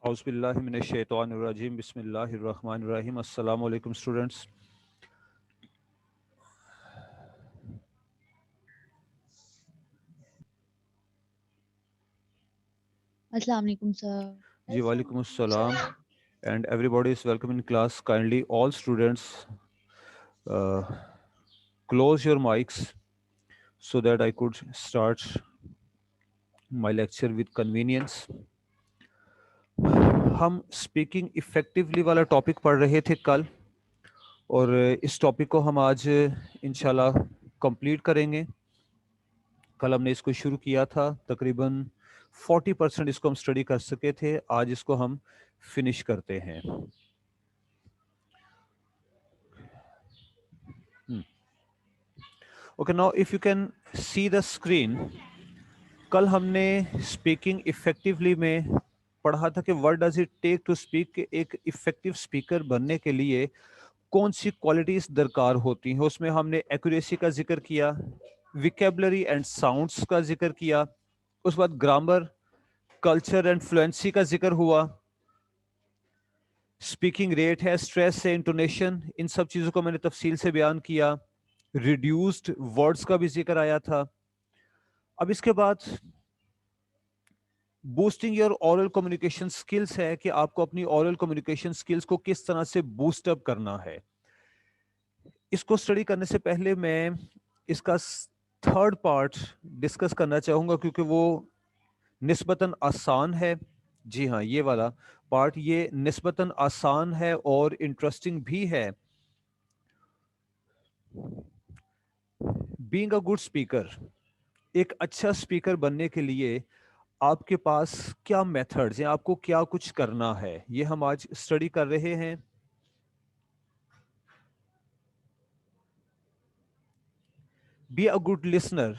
اعوذ باللہ من الشیطان الرجیم بسم اللہ الرحمن الرحیم. السلام علیکم اسٹوڈنٹس. السلام علیکم سر. جی وعلیکم السلام and everybody is welcome in class. Kindly all students close your mics so that I could start my lecture with convenience. ہم اسپیکنگ افیکٹولی والا ٹاپک پڑھ رہے تھے کل اور اس ٹاپک کو ہم آج انشاءاللہ کمپلیٹ کریں گے. کل ہم نے اس کو شروع کیا تھا, تقریباً 40% اس کو ہم اسٹڈی کر سکے تھے. آج اس کو ہم فنش کرتے ہیں. Okay, now if you can see the screen. کل ہم نے اسپیکنگ افیکٹولی میں پڑھا تھا کہ what does it take to speak, کہ ایک افیکٹو اسپیکر بننے کے لیے کون سی کوالٹیز درکار ہوتی ہیں. اس میں ہم نے ایکوریسی کا ذکر کیا, ویکیبلری اینڈ ساؤنڈس کا ذکر کیا, اس کے بعد گرامر, کلچر اینڈ فلوئنسی کا ذکر ہوا, اسپیکنگ ریٹ ہے, اسٹریس ہے, انٹونیشن, ان سب چیزوں کو میں نے تفصیل سے بیان کیا. ریڈیوسڈ ورڈز کا بھی ذکر آیا تھا. اب اس کے بعد boosting your oral communication skills ہے کہ آپ کو اپنی اورل کمیونیکیشن سکلز کو کس طرح سے بوسٹ اپ کرنا ہے. اس کو اسٹڈی کرنے سے پہلے میں اس کا تھرڈ پارٹ ڈسکس کرنا چاہوں گا کیونکہ وہ نسبتاً آسان ہے. جی ہاں, یہ والا پارٹ یہ نسبتاً آسان ہے اور انٹرسٹنگ بھی ہے. بینگ اے گڈ اسپیکر, ایک اچھا اسپیکر بننے کے لیے آپ کے پاس کیا میتھڈز ہیں, آپ کو کیا کچھ کرنا ہے, یہ ہم آج اسٹڈی کر رہے ہیں. بی اے گڈ لسنر,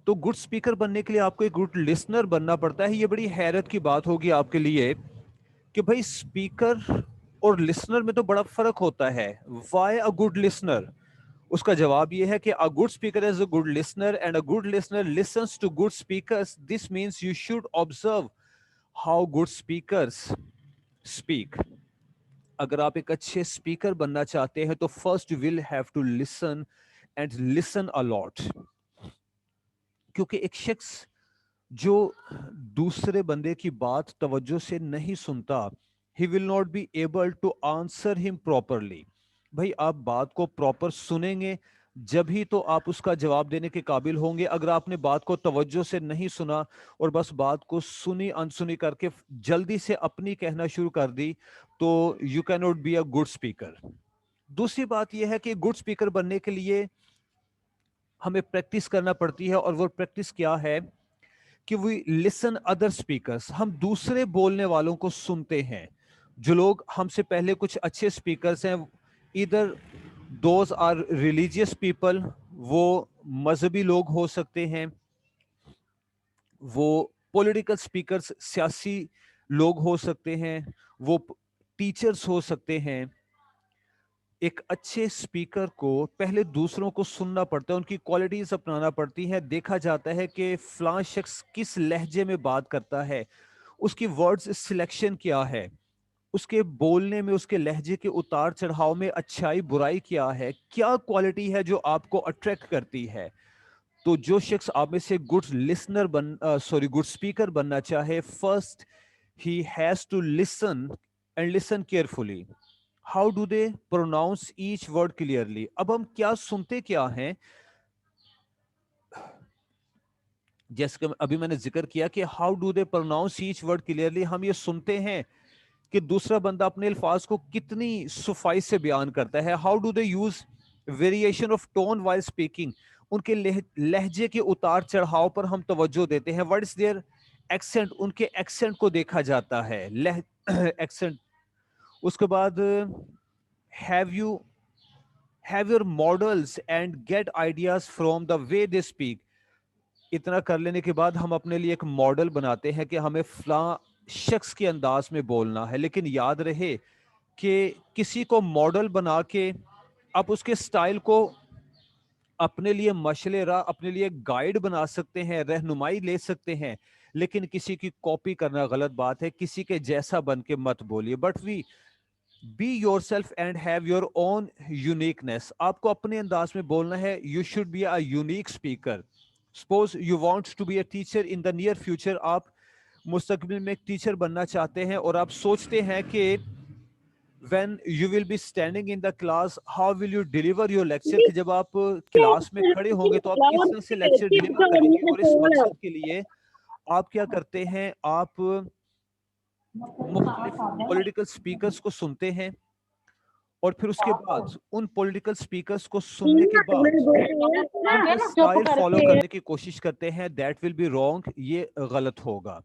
تو گڈ اسپیکر بننے کے لیے آپ کو ایک گڈ لسنر بننا پڑتا ہے. یہ بڑی حیرت کی بات ہوگی آپ کے لیے کہ بھائی اسپیکر اور لسنر میں تو بڑا فرق ہوتا ہے. Why a good listener? اس کا جواب یہ ہے کہ a good speaker is a good listener and a good listener listens to good speakers. This means you should observe how good speakers speak. اگر آپ ایک اچھے اسپیکر بننا چاہتے ہیں تو first will have to listen and listen a lot. کیونکہ ایک شخص جو دوسرے بندے کی بات توجہ سے نہیں سنتا, he will not be able to answer him properly. بھائی آپ بات کو پراپر سنیں گے جب ہی تو آپ اس کا جواب دینے کے قابل ہوں گے. اگر آپ نے بات کو توجہ سے نہیں سنا اور بس بات کو سنی انسنی کر کے جلدی سے اپنی کہنا شروع کر دی تو یو کی not be a good speaker. دوسری بات یہ ہے کہ گڈ اسپیکر بننے کے لیے ہمیں پریکٹس کرنا پڑتی ہے, اور وہ پریکٹس کیا ہے کہ وی لسن ادر اسپیکرس. ہم دوسرے بولنے والوں کو سنتے ہیں. جو لوگ ہم سے پہلے کچھ اچھے اسپیکرس ہیں, ادھر دوز آر ریلیجیس پیپل, وہ مذہبی لوگ ہو سکتے ہیں, وہ پولیٹیکل اسپیکرس سیاسی لوگ ہو سکتے ہیں, وہ ٹیچرس ہو سکتے ہیں. ایک اچھے اسپیکر کو پہلے دوسروں کو سننا پڑتا ہے, ان کی کوالٹیز اپنانا پڑتی ہیں. دیکھا جاتا ہے کہ فلاں شخص کس لہجے میں بات کرتا ہے, اس کی ورڈز سلیکشن کیا ہے, اس کے بولنے میں, اس کے لہجے کے اتار چڑھاؤ میں اچھائی برائی کیا ہے, کیا کوالٹی ہے جو آپ کو اٹریکٹ کرتی ہے. تو جو شخص آپ میں سے گڈ لسنر گڈ اسپیکر بننا چاہے, first he has to listen and listen carefully. How do they pronounce each word clearly. اب ہم کیا سنتے کیا ہیں, جیسے کہ ابھی میں نے ذکر کیا کہ how do they pronounce each word clearly. ہم یہ سنتے ہیں کہ دوسرا بندہ اپنے الفاظ کو کتنی صفائی سے بیان کرتا ہے. How do they use variation of tone while speaking. ان کے لہجے کے اتار چڑھاؤ پر ہم توجہ دیتے ہیں. واٹ از دیئر ایکسنٹ, ان کے ایکسنٹ کو دیکھا جاتا ہے, ایکسنٹ. اس کے بعد have your models and get ideas from the way they speak. اتنا کر لینے کے بعد ہم اپنے لیے ایک ماڈل بناتے ہیں کہ ہمیں فلاں شخص کے انداز میں بولنا ہے. لیکن یاد رہے کہ کسی کو ماڈل بنا کے آپ اس کے سٹائل کو اپنے لیے مشعل راہ، اپنے لیے گائیڈ بنا سکتے ہیں، رہنمائی لے سکتے ہیں، لیکن کسی کی کاپی کرنا غلط بات ہے. کسی کے جیسا بن کے مت بولیے. But we be yourself and have your own uniqueness. آپ کو اپنے انداز میں بولنا ہے. You should be a unique speaker. Suppose you want to be a teacher in the near future. آپ مستقبل میں ایک ٹیچر بننا چاہتے ہیں اور آپ سوچتے ہیں کہ when you will be standing in the class, how will you deliver your lecture, کہ جب آپ کلاس میں کھڑے ہوں گے تو آپ کس طرح سے لیکچر ڈلیور کریں گے. اور اس مقصد کے لیے آپ کیا کرتے ہیں؟ آپ مختلف پولیٹیکل سپیکرز کو سنتے ہیں اور پھر اس کے بعد ان پولیٹیکل سپیکرز کو سننے کے بعد ان کا سٹائل فالو کرنے کی کوشش کرتے ہیں. That will be wrong. یہ غلط ہوگا.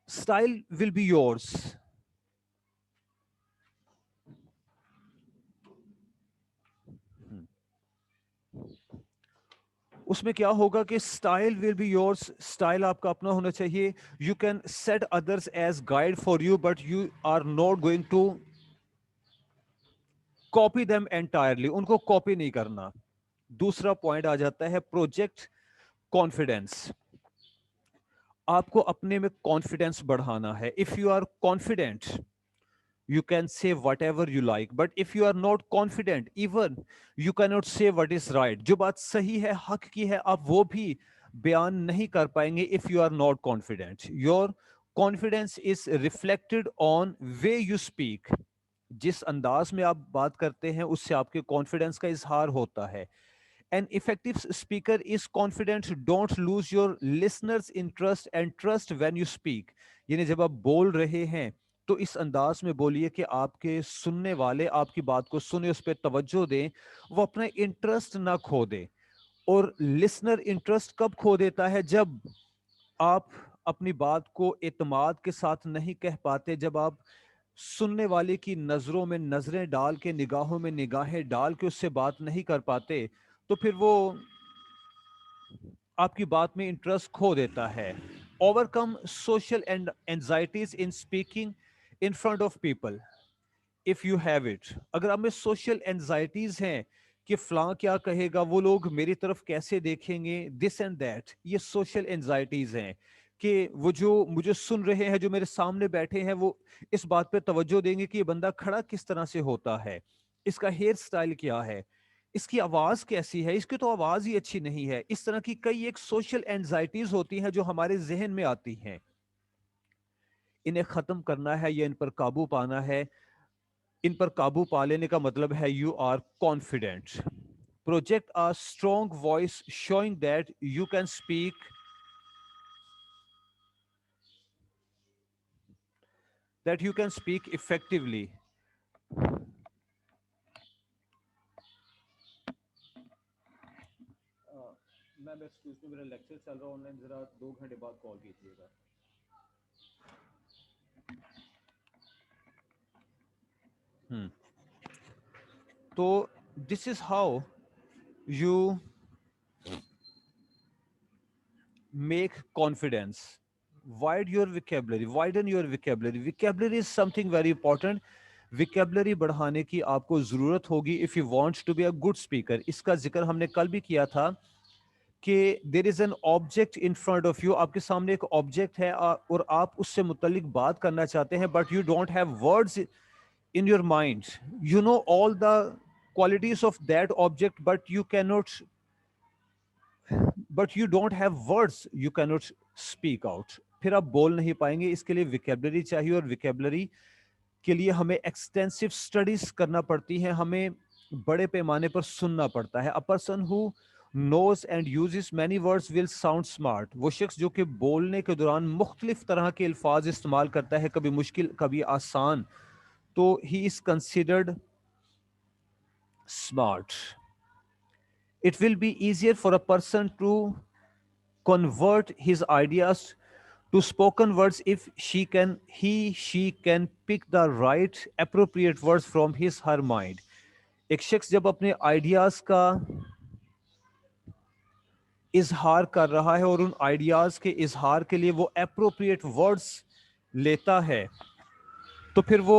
Style will be yours. اس میں کیا ہوگا کہ style will be yours. Style آپ کا اپنا ہونا چاہیے. You can set others as guide for you but you are not going to copy them entirely. ان کو کاپی نہیں کرنا. دوسرا پوائنٹ آ جاتا ہے پروجیکٹ کانفیڈینس. آپ کو اپنے میں کانفیڈینس بڑھانا ہے. If you are confident you can say whatever you like, but if you are not confident, even you cannot say what is right. جو بات صحیح ہے، حق کی ہے، آپ وہ بھی بیان نہیں کر پائیں گے if you are not confident. Your confidence is reflected on way you speak. جس انداز میں آپ بات کرتے ہیں اس سے آپ کے کانفیڈنس کا اظہار ہوتا ہے. An effective speaker is confident. Don't lose your listeners' interest and trust when you speak. یعنی جب آپ بول رہے ہیں تو اس انداز میں بولیے کہ آپ کے سننے والے آپ کی بات کو سنیں، اس پہ توجہ دیں، وہ اپنا انٹرسٹ نہ کھو دیں. اور لسنر انٹرسٹ کب کھو دیتا ہے؟ جب آپ اپنی بات کو اعتماد کے ساتھ نہیں کہہ پاتے، جب آپ سننے والے کی نظروں میں نظریں ڈال کے، نگاہوں میں نگاہیں ڈال کے اس سے بات نہیں کر پاتے، تو پھر وہ آپ کی بات میں انٹرسٹ کھو دیتا ہے. Over come social anxieties in speaking in front of people. If you have it. اگر آپ میں سوشل اینزائٹیز ہیں کہ فلاں کیا کہے گا، وہ لوگ میری طرف کیسے دیکھیں گے، دس اینڈ دیٹ، یہ سوشل اینزائٹیز ہیں کہ وہ جو مجھے سن رہے ہیں، جو میرے سامنے بیٹھے ہیں، وہ اس بات پہ توجہ دیں گے کہ یہ بندہ کھڑا کس طرح سے ہوتا ہے، اس کا ہیئر سٹائل کیا ہے، اس کی آواز کیسی ہے، اس کی تو آواز ہی اچھی نہیں ہے. اس طرح کی کئی ایک سوشل اینزائٹیز ہوتی ہیں جو ہمارے ذہن میں آتی ہیں. انہیں ختم کرنا ہے یا ان پر قابو پانا ہے. ان پر قابو پا لینے کا مطلب ہے you are confident. Project a strong voice showing that you can speak effectively. Ma'am excuse me, میرا لیکچر چل رہا آن لائن، ذرا 2 گھنٹے بعد کال کیجیے گا. تو this is how you make confidence. Widen your vocabulary. Vocabulary is something very important. Vocabulary بڑھانے کی آپ کو ضرورت ہوگی if you want to be a good speaker. اس کا ذکر ہم نے کل بھی کیا تھا کہ there is an object in front of you. آپ کے سامنے ایک آبجیکٹ ہے اور آپ اس سے متعلق بات کرنا چاہتے ہیں but you don't have words in your mind. You know all the qualities of that object but you don't have words, you cannot speak out. پھر آپ بول نہیں پائیں گے. اس کے لیے ویکیبلری چاہیے اور ویکیبلری کے لیے ہمیں ایکسٹینسو اسٹڈیز کرنا پڑتی ہیں. ہمیں بڑے پیمانے پر سننا پڑتا ہے. A person who knows and uses many words will sound smart. وہ شخص جو کہ بولنے کے دوران مختلف طرح کے الفاظ استعمال کرتا ہے، کبھی مشکل کبھی آسان، تو he is considered smart. It will be easier for a person to convert his ideas to spoken words if she can pick the right appropriate words from his her mind. ایک شخص جب اپنے آئیڈیاز کا اظہار کر رہا ہے اور ان آئیڈیاز کے اظہار کے لیے وہ اپروپریٹ ورڈز لیتا ہے تو پھر وہ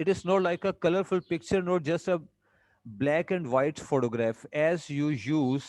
it is not like a colorful picture, not just a black and white photograph as you use.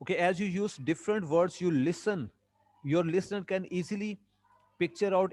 Okay, as you use different words, your listener can easily picture out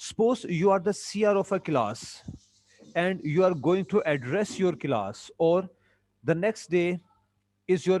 suppose you are the CR of a class and you are going to address your class, or the next day is your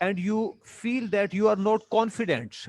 and you feel that you are not confident,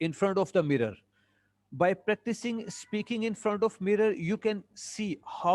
in front of the mirror. By practicing speaking in front of mirror, you can see how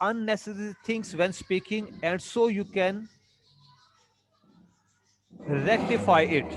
unnecessary things when speaking, and so you can rectify it.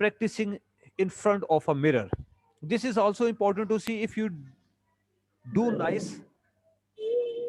practicing in front of a mirror. This is also important to see if you do nice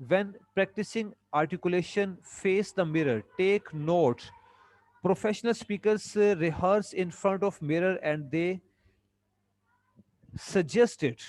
When practicing articulation, face the mirror, take notes. Professional speakers rehearse in front of mirror and they suggest it.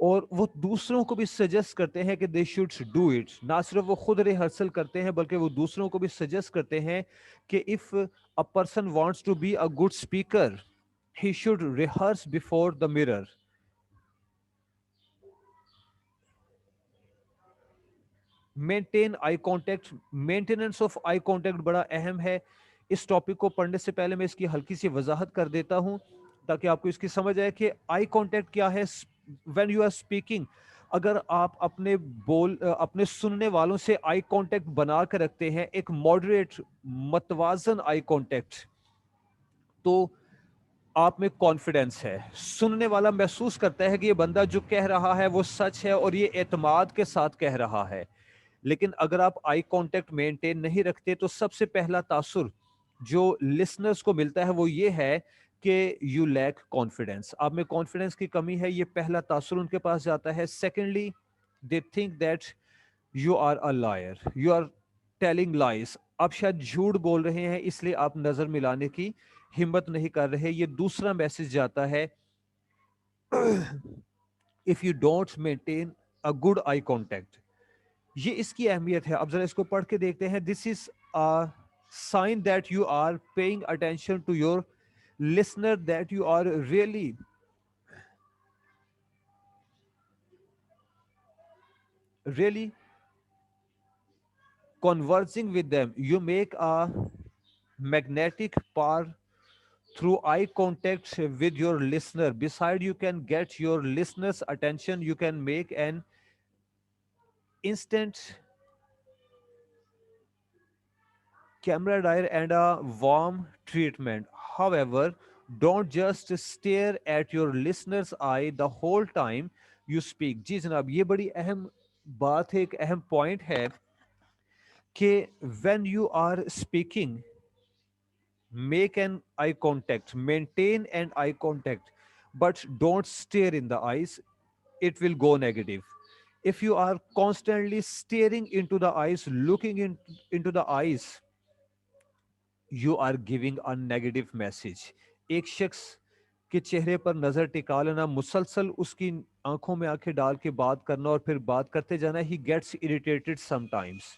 اور وہ دوسروں کو بھی suggest کرتے ہیں کہ they should do it. نہ صرف وہ خود ریہرسل کرتے ہیں بلکہ وہ دوسروں کو بھی سجیسٹ کرتے ہیں کہ if a person wants to be a good speaker he should rehearse before the mirror. Maintain eye contact. Maintenance of eye contact بڑا اہم ہے. اس ٹاپک کو پڑھنے سے پہلے میں اس کی ہلکی سی وضاحت کر دیتا ہوں تاکہ آپ کو اس کی سمجھ آئے کہ آئی کانٹیکٹ کیا ہے. وین یو آر اسپیکنگ, اگر آپ اپنے سننے والوں سے آئی کانٹیکٹ بنا کے رکھتے ہیں, ایک ماڈریٹ متوازن آئی کانٹیکٹ, تو آپ میں کانفیڈنس ہے. سننے والا محسوس کرتا ہے کہ یہ بندہ جو کہہ رہا ہے وہ سچ ہے اور یہ اعتماد کے ساتھ کہہ رہا ہے. لیکن اگر آپ آئی کانٹیکٹ مینٹین نہیں رکھتے تو سب سے پہلا تاثر جو لسنرز کو ملتا ہے وہ یہ ہے کہ یو لیک کانفیڈینس. آپ میں کانفیڈنس کی کمی ہے, یہ پہلا تاثر ان کے پاس جاتا ہے. Secondly, they think that you are a liar, you are telling lies. آپ شاید جھوٹ بول رہے ہیں اس لیے آپ نظر ملانے کی ہمت نہیں کر رہے. یہ دوسرا میسج جاتا ہے. If you don't maintain a good eye contact, یہ اس کی اہمیت ہے. اب ذرا اس کو پڑھ کے دیکھتے ہیں. This is sign that you are paying attention to your listener, that you are really conversing with them. You make a magnetic path through eye contact with your listener. Besides, you can get your listener's attention. You can make an instant camaraderie and a warm treatment. However, don't just stare at your listener's eye the whole time you speak. جی جناب, یہ بڑی اہم بات ہے, ایک اہم point ہے کہ when you are speaking, make an eye contact, maintain an eye contact, but don't stare in the eyes. It will go negative. If you are constantly staring into the eyes, looking into the eyes, you are giving a negative message. ایک شخص کے چہرے پر نظر ٹکا لینا, مسلسل اس کی آنکھوں میں آنکھیں ڈال کے بات کرنا اور پھر بات کرتے جانا, he gets irritated sometimes.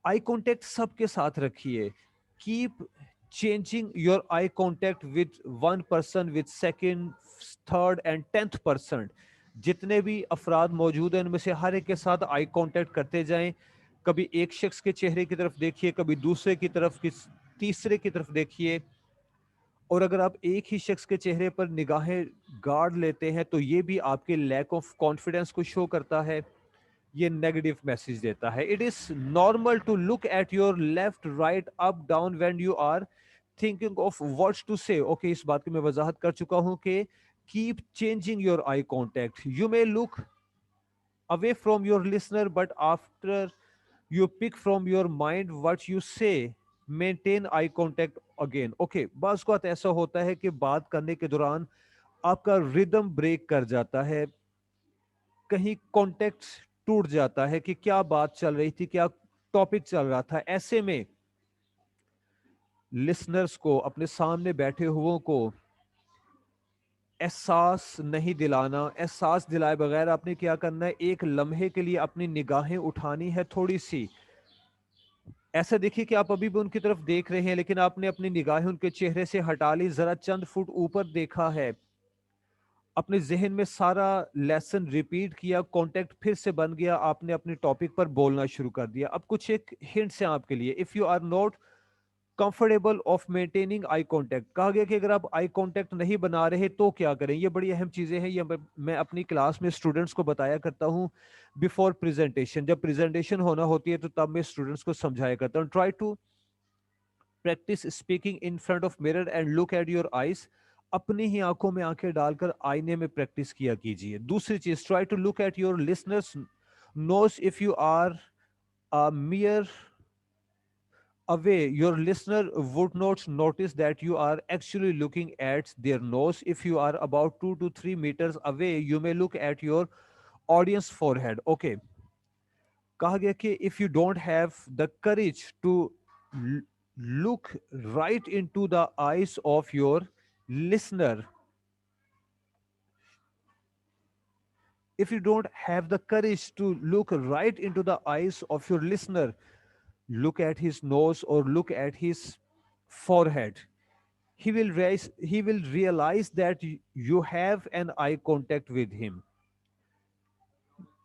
Eye contact سب کے ساتھ رکھیے. Keep changing your eye contact with one person, with second, third and 10th person. جتنے بھی افراد موجود ہیں ان میں سے ہر ایک کے ساتھ آئی کانٹیکٹ کرتے جائیں. کبھی ایک شخص کے چہرے کی طرف دیکھیے, کبھی دوسرے کی طرف, تیسرے کی طرف دیکھیے. اور اگر آپ ایک ہی شخص کے چہرے پر نگاہیں گاڑ لیتے ہیں تو یہ بھی آپ کے لیک آف کانفیڈنس کو شو کرتا ہے, یہ نیگیٹو میسج دیتا ہے. It is normal to look at your left, right, up, down when you are thinking of what's to say. Okay, اس بات کی میں وضاحت کر چکا ہوں کہ keep changing your eye contact. You may look away from your listener, but after you pick from your mind what you say, maintain eye contact again. Okay, بعض اوقات ایسا ہوتا ہے کہ بات کرنے کے دوران آپ کا ردم بریک کر جاتا ہے, کہیں کانٹیکٹ ٹوٹ جاتا ہے کہ کیا بات چل رہی تھی, کیا ٹاپک چل رہا تھا. ایسے میں لسنرز کو, اپنے سامنے بیٹھے ہوئوں کو احساس نہیں دلانا. احساس دلائے بغیر آپ نے کیا کرنا ہے, ایک لمحے کے لیے اپنی نگاہیں اٹھانی ہے تھوڑی سی. ایسا دیکھیے کہ آپ ابھی بھی ان کی طرف دیکھ رہے ہیں لیکن آپ نے اپنی نگاہیں ان کے چہرے سے ہٹا لی, ذرا چند فٹ اوپر دیکھا ہے, اپنے ذہن میں سارا لیسن ریپیٹ کیا, کانٹیکٹ پھر سے بن گیا, آپ نے اپنے ٹاپک پر بولنا شروع کر دیا. اب کچھ ایک ہنٹس ہیں آپ کے لیے. If you are not comfortable of maintaining eye contact, کہا گیا کہ اگر آپ آئی کانٹیکٹ نہیں بنا رہے تو کیا کریں. یہ بڑی اہم چیزیں ہیں, یہ میں اپنی کلاس میں اسٹوڈنٹس کو بتایا کرتا ہوں بفور پریزنٹیشن. جب پریزنٹیشن ہونا ہوتی ہے تو تب میں اسٹوڈنٹس کو سمجھایا کرتا ہوں. Try to practise speaking in front of mirror and look at your eyes. اپنی ہی آنکھوں میں آنکھیں ڈال کر آئینے میں پریکٹس کیا کیجیے. دوسری چیز, try to look at your listeners nose. If you are mere away, your listener would not notice that you are actually looking at their nose. If you are about 2 to 3 meters away, you may look at your audience forehead. Okay, کہا گیا کہ if you don't have the courage to look right into the eyes of your listener, if you don't have the courage to look right into the eyes of your listener, look at his nose or look at his forehead, he will realize that you have an eye contact with him.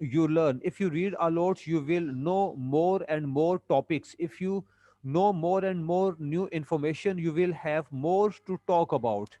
you learn. If you read a lot, you will know more and more topics. If you know more and more new information, you will have more to talk about.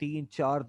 3 4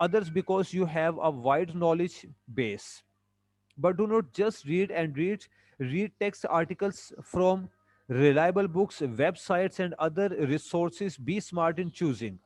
others because you have a wide knowledge base. But do not just read and read. Read text articles from reliable books, websites and other resources. Be smart in choosing.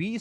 be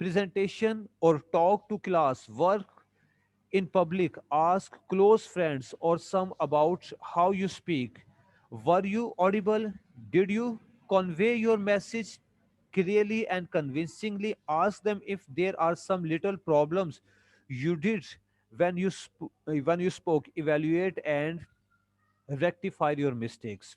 presentation or talk to class, work in public, ask close friends or some about how you speak. Were you audible? Did you convey your message clearly and convincingly? Ask them if there are some little problems you did when you spoke. Evaluate and rectify your mistakes.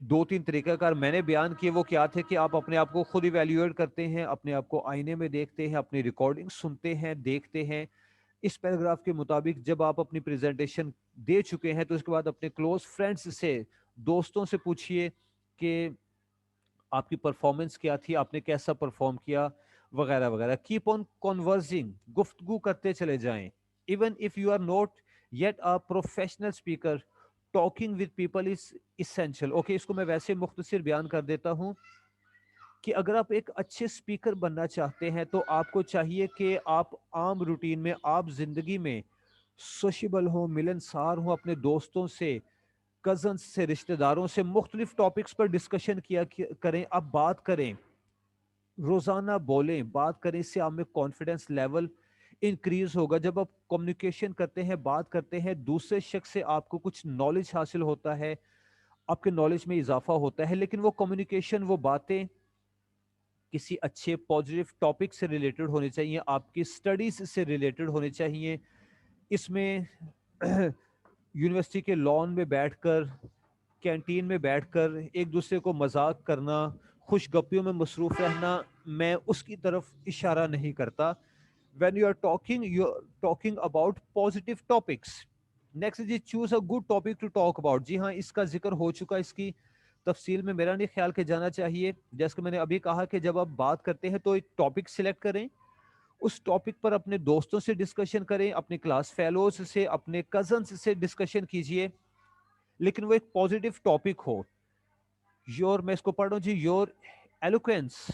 دو تین طریقہ کار میں نے بیان کیے، وہ کیا تھے کہ آپ اپنے آپ کو خود ایویلیویٹ کرتے ہیں، اپنے آپ کو آئینے میں دیکھتے ہیں، اپنی ریکارڈنگ سنتے ہیں، دیکھتے ہیں. اس پیراگراف کے مطابق جب آپ اپنی پریزنٹیشن دے چکے ہیں تو اس کے بعد اپنے کلوز فرینڈز سے، دوستوں سے پوچھئے کہ آپ کی پرفارمنس کیا تھی، آپ نے کیسا پرفارم کیا، وغیرہ وغیرہ. کیپ آن کنورسنگ، گفتگو کرتے چلے جائیں. Even if you are not yet a professional speaker, talking with people is essential. Okay, اس کو میں ویسے مختصر بیان کر دیتا ہوں کہ اگر آپ ایک اچھے اسپیکر بننا چاہتے ہیں تو آپ کو چاہیے کہ آپ عام روٹین میں، آپ زندگی میں سوشیبل ہوں، ملنسار ہوں، اپنے دوستوں سے، کزنس سے، رشتہ داروں سے مختلف ٹاپکس پر ڈسکشن کریں. آپ بات کریں، روزانہ بولیں، بات کریں. اس سے آپ میں کانفیڈنس لیول انکریز ہوگا. جب آپ کمیونیکیشن کرتے ہیں، بات کرتے ہیں، دوسرے شخص سے آپ کو کچھ نالج حاصل ہوتا ہے، آپ کے نالج میں اضافہ ہوتا ہے. لیکن وہ کمیونیکیشن، وہ باتیں کسی اچھے پازیٹیو ٹاپک سے ریلیٹڈ ہونے چاہیے، آپ کی اسٹڈیز سے ریلیٹڈ ہونے چاہیے. اس میں یونیورسٹی کے لان میں بیٹھ کر، کینٹین میں بیٹھ کر ایک دوسرے کو مذاق کرنا، خوش گپیوں میں مصروف رہنا، میں اس کی طرف اشارہ نہیں کرتا. When you are talking about positive topics. Next جی، choose a good topic to talk about. جی ہاں، اس کا ذکر ہو چکا، اس کی تفصیل میں میرا نہیں خیال کہ جانا چاہیے. جیسے کہ میں نے ابھی کہا کہ جب آپ بات کرتے ہیں تو ایک ٹاپک سلیکٹ کریں، اس ٹاپک پر اپنے دوستوں سے ڈسکشن کریں، اپنے کلاس فیلوز سے، اپنے کزنس سے ڈسکشن کیجئے، لیکن وہ ایک پازیٹیو ٹاپک ہو. میں اس کو پڑھ رہا ہوں جی. Your eloquence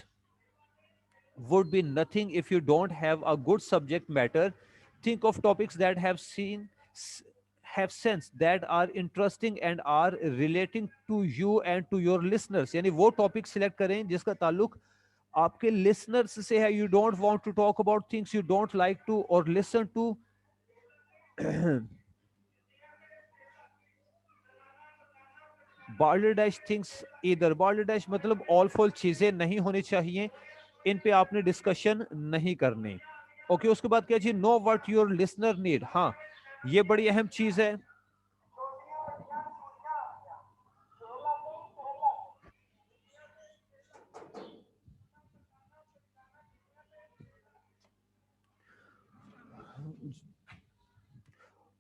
would be nothing if you don't have a good subject matter. Think of topics that have sense, that are interesting and are relating to you and to your listeners. یعنی وہ topic select کریں جس کا تعلق آپ کے listeners سے ہے. You don't want to talk about things you don't like to or listen to. بالڈیش تھنگس ادھر، بالڈیش مطلب آل فول چیزیں نہیں ہونی چاہیے، ان پہ آپ نے ڈسکشن نہیں کرنی. اوکے، اس کے بعد کیا جی، know what your listener need. ہاں، یہ بڑی اہم چیز ہے.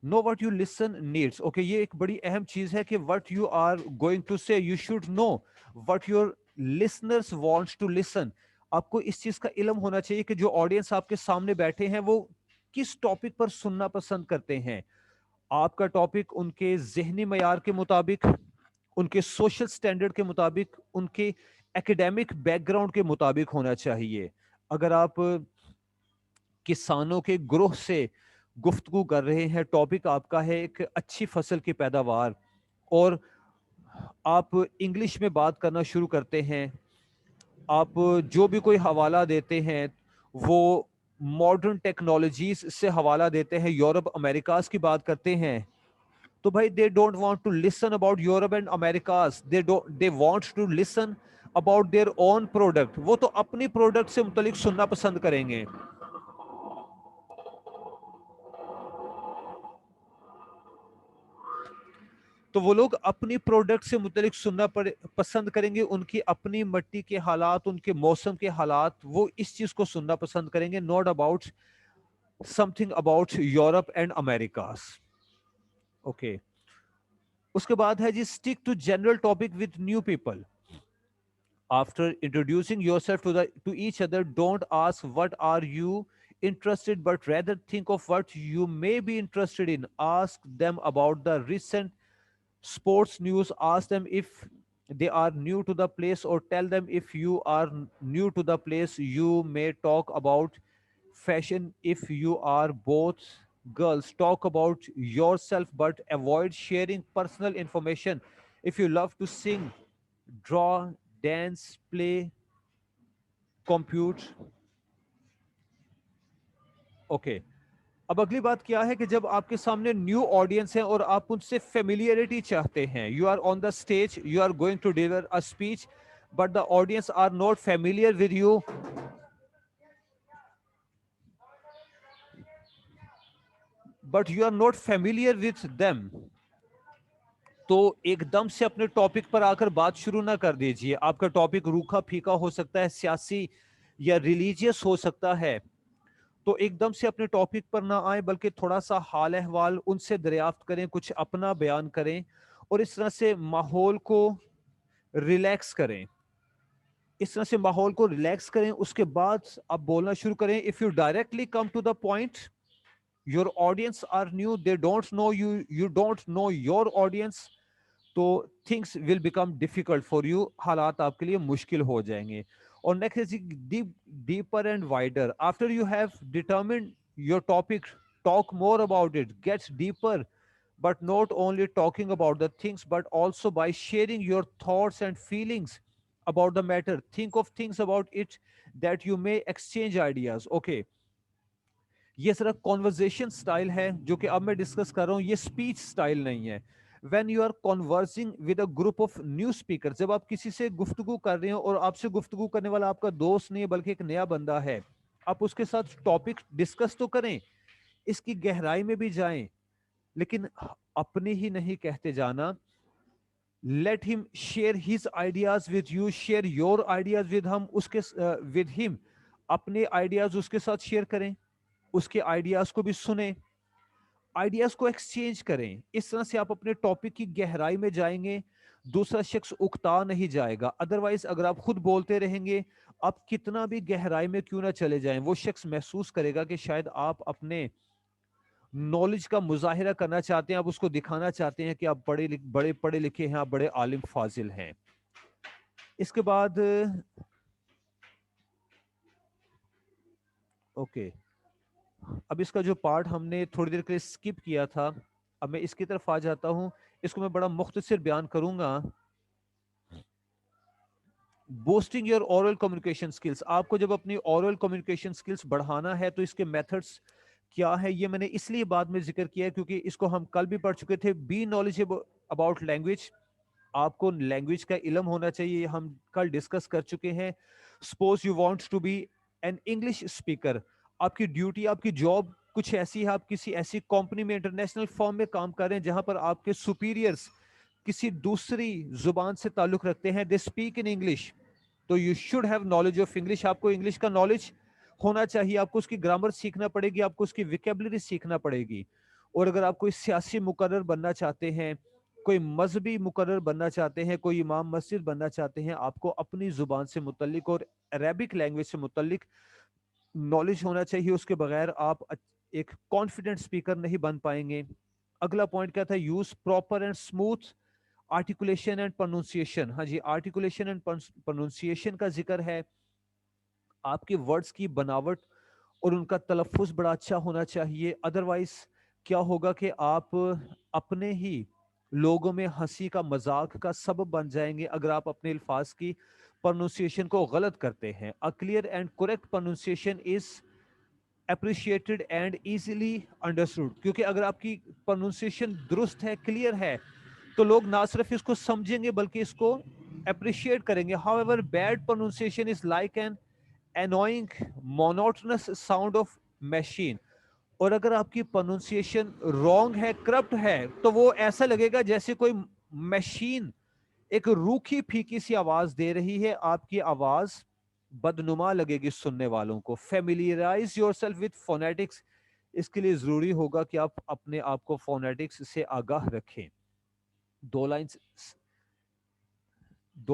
Know what you listen needs. Okay, یہ ایک بڑی اہم چیز ہے کہ what you are going to say, you should know what your listeners wants to listen. آپ کو اس چیز کا علم ہونا چاہیے کہ جو آڈینس آپ کے سامنے بیٹھے ہیں وہ کس ٹاپک پر سننا پسند کرتے ہیں. آپ کا ٹاپک ان کے ذہنی معیار کے مطابق، ان کے سوشل سٹینڈرڈ کے مطابق، ان کے ایکیڈیمک بیک گراؤنڈ کے مطابق ہونا چاہیے. اگر آپ کسانوں کے گروہ سے گفتگو کر رہے ہیں، ٹاپک آپ کا ہے ایک اچھی فصل کی پیداوار، اور آپ انگلش میں بات کرنا شروع کرتے ہیں، آپ جو بھی کوئی حوالہ دیتے ہیں وہ ماڈرن ٹیکنالوجیز سے حوالہ دیتے ہیں، یورپ امریکاز کی بات کرتے ہیں، تو بھائی they don't want to listen about Europe and Americas, they want to listen about their own product. وہ تو اپنی پروڈکٹ سے متعلق سننا پسند کریں گے. تو وہ لوگ اپنی پروڈکٹ سے متعلق سننا پسند کریں گے، ان کی اپنی مٹی کے حالات، ان کے موسم کے حالات، وہ اس چیز کو سننا پسند کریں گے، not about something about Europe and Americas. Okay, اس کے بعد ہے جی، stick to general topic with new people. After introducing yourself to each other, don't ask what are you interested, but rather think of what you may be interested in. Ask them about the recent sports news. Ask them if they are new to the place, or tell them if you are new to the place. You may talk about fashion if you are both girls. Talk about yourself, but avoid sharing personal information. If you love to sing, draw, dance, play, compute. Okay, اب اگلی بات کیا ہے کہ جب آپ کے سامنے نیو آڈینس ہے اور آپ ان سے فیملیئرٹی چاہتے ہیں، you are on the stage, you are going to deliver a speech, but the audience are not familiar with you, but you are not familiar with them. تو ایک دم سے اپنے ٹاپک پر آ کر بات شروع نہ کر دیجئے. آپ کا ٹاپک روکھا پھیکا ہو سکتا ہے, سیاسی یا ریلیجیس ہو سکتا ہے, تو ایک دم سے اپنے ٹاپک پر نہ آئیں, بلکہ تھوڑا سا حال احوال ان سے دریافت کریں, کچھ اپنا بیان کریں, اور اس طرح سے ماحول کو ریلیکس کریں. اس طرح سے ماحول کو ریلیکس کریں, اس کے بعد آپ بولنا شروع کریں. If you directly come to the point, your audience are new, they don't know you, you don't know your audience, تو things will become difficult for you, حالات آپ کے لیے مشکل ہو جائیں گے. اور next is deeper and wider. After you have determined your topic, talk more about it, get deeper, but not only talking about the things, but also by sharing your thoughts and feelings about the matter. Think of things about it that you may exchange ideas. Okay. یہ ذرا conversation style ہے جو کہ اب میں discuss کر رہا ہوں, یہ speech style نہیں ہے. when you are conversing with a group of new speakers, جب آپ کسی سے گفتگو کر رہے ہیں اور آپ سے گفتگو کرنے والا آپ کا دوست نہیں ہے بلکہ ایک نیا بندہ ہے, آپ اس کے ساتھ ٹاپک ڈسکس تو کریں, اس کی گہرائی میں بھی جائیں, لیکن اپنے ہی نہیں کہتے جانا. Let him share his ideas with you, share your ideas with him, اس کے ود ہم, اپنے آئیڈیاز اس کے ساتھ شیئر کریں, اس کے آئیڈیاز کو بھی سنیں, آئیڈیاز کو ایکسچینج کریں. اس طرح سے آپ اپنے ٹاپک کی گہرائی میں جائیں گے, دوسرا شخص اکتا نہیں جائے گا. ادروائز اگر آپ خود بولتے رہیں گے, آپ کتنا بھی گہرائی میں کیوں نہ چلے جائیں, وہ شخص محسوس کرے گا کہ شاید آپ اپنے نالج کا مظاہرہ کرنا چاہتے ہیں, آپ اس کو دکھانا چاہتے ہیں کہ آپ بڑے پڑھے لکھے ہیں, آپ بڑے عالم فاضل ہیں. اس کے بعد اوکے, اب اس کا جو پارٹ ہم نے تھوڑی دیر کے لیے سکپ کیا تھا, اب میں اس کی طرف آ جاتا ہوں. اس کو میں بڑا مختصر بیان کروں گا. Boosting your oral communication skills. آپ کو جب اپنی اورل کمیونیکیشن سکلز بڑھانا ہے تو اس کے میتھڈس کیا ہے, یہ میں نے اس لیے بعد میں ذکر کیا ہے کیونکہ اس کو ہم کل بھی پڑھ چکے تھے. بی نالجیبل اباؤٹ لینگویج, آپ کو لینگویج کا علم ہونا چاہیے, یہ ہم کل ڈسکس کر چکے ہیں. Suppose you want to be an English speaker, آپ کی ڈیوٹی, آپ کی جاب کچھ ایسی ہے, آپ کسی ایسی کمپنی میں, انٹرنیشنل فرم میں کام کر رہے ہیں جہاں پر آپ کے سپیریئرز کسی دوسری زبان سے تعلق رکھتے ہیں, دے اسپیک ان انگلش, تو you should have knowledge of English. آپ کو انگلش کا نالج ہونا چاہیے, آپ کو اس کی گرامر سیکھنا پڑے گی, آپ کو اس کی ویکیبلری سیکھنا پڑے گی. اور اگر آپ کوئی سیاسی مقرر بننا چاہتے ہیں, کوئی مذہبی مقرر بننا چاہتے ہیں, کوئی امام مسجد بننا چاہتے ہیں, آپ کو اپنی زبان سے متعلق اور عربک لینگویج سے متعلق نالج ہونا چاہیے. اس کے بغیر آپ ایک کانفیڈنٹ اسپیکر نہیں بن پائیں گے. اگلا پوائنٹ کیا تھا, use proper and smooth articulation and pronunciation. ہاں جی, آرٹیکولیشن اینڈ پروننسیشن کا ذکر ہے. آپ کے ورڈز کی بناوٹ اور ان کا تلفظ بڑا اچھا ہونا چاہیے. ادروائز کیا ہوگا کہ آپ اپنے ہی لوگوں میں ہنسی کا مذاق کا سبب بن جائیں گے اگر آپ اپنے الفاظ کی پروننسیشن کو غلط کرتے ہیں. A clear and correct pronunciation is appreciated and easily understood. کیونکہ اگر آپ کی پروننسیشن درست ہے, کلیئر ہے, تو لوگ نہ صرف اس کو سمجھیں گے بلکہ اس کو اپریشیٹ کریں گے. However, bad pronunciation is like an annoying monotonous sound of machine. اور اگر آپ کی پروننسیشن رانگ ہے, کرپٹ ہے, تو وہ ایسا لگے گا جیسے کوئی مشین ایک روکھی پھیکی سی آواز دے رہی ہے. آپ کی آواز بدنما لگے گی سننے والوں کو. Familiarize yourself with phonetics. اس کے لیے ضروری ہوگا کہ آپ اپنے آپ کو فونیٹکس سے آگاہ رکھیں. دو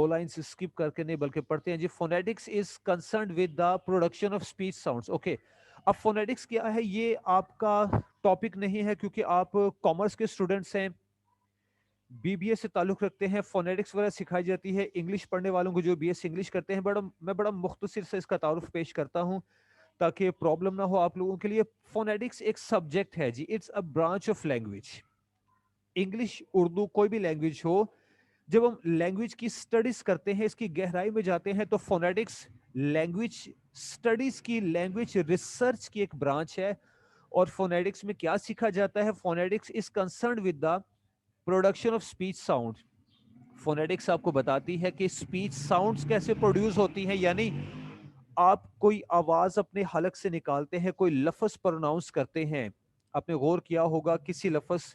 لائنز اسکپ کر کے نہیں بلکہ پڑھتے ہیں جی. Phonetics is concerned with the production of speech sounds. Okay, اب فونیٹکس کیا ہے, یہ آپ کا ٹاپک نہیں ہے کیونکہ آپ کامرس کے اسٹوڈنٹس ہیں, بی بی اے سے تعلق رکھتے ہیں, فونیٹکس وغیرہ سکھائی جاتی ہے. انگلش پڑھنے والوں کو جو بی ایس انگلش کرتے ہیں, میں بڑا مختصر سے اس کا تعارف پیش کرتا ہوں تاکہ پرابلم نہ ہو آپ لوگوں کے لیے. فونیٹکس ایک سبجیکٹ ہے جی, it's a branch of language. English, Urdu, کوئی بھی لینگویج ہو, جب ہم لینگویج کی سٹڈیز کرتے ہیں, اس کی گہرائی میں جاتے ہیں, تو فونیٹکس لینگویج سٹڈیز کی, لینگویج ریسرچ کی ایک برانچ ہے. اور فونیٹکس میں کیا سیکھا جاتا ہے, phonetics is concerned with the production of speech sound. Phonetics آپ کو بتاتی ہے کہ اسپیچ ساؤنڈز کیسے پروڈیوس ہوتی ہیں, یعنی آپ کوئی آواز اپنے حلق سے نکالتے ہیں, کوئی لفظ پروناؤنس کرتے ہیں. آپ نے غور کیا ہوگا کسی لفظ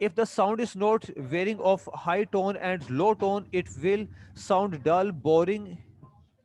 If the sound is not varying of high tone and low tone, it will sound dull, boring.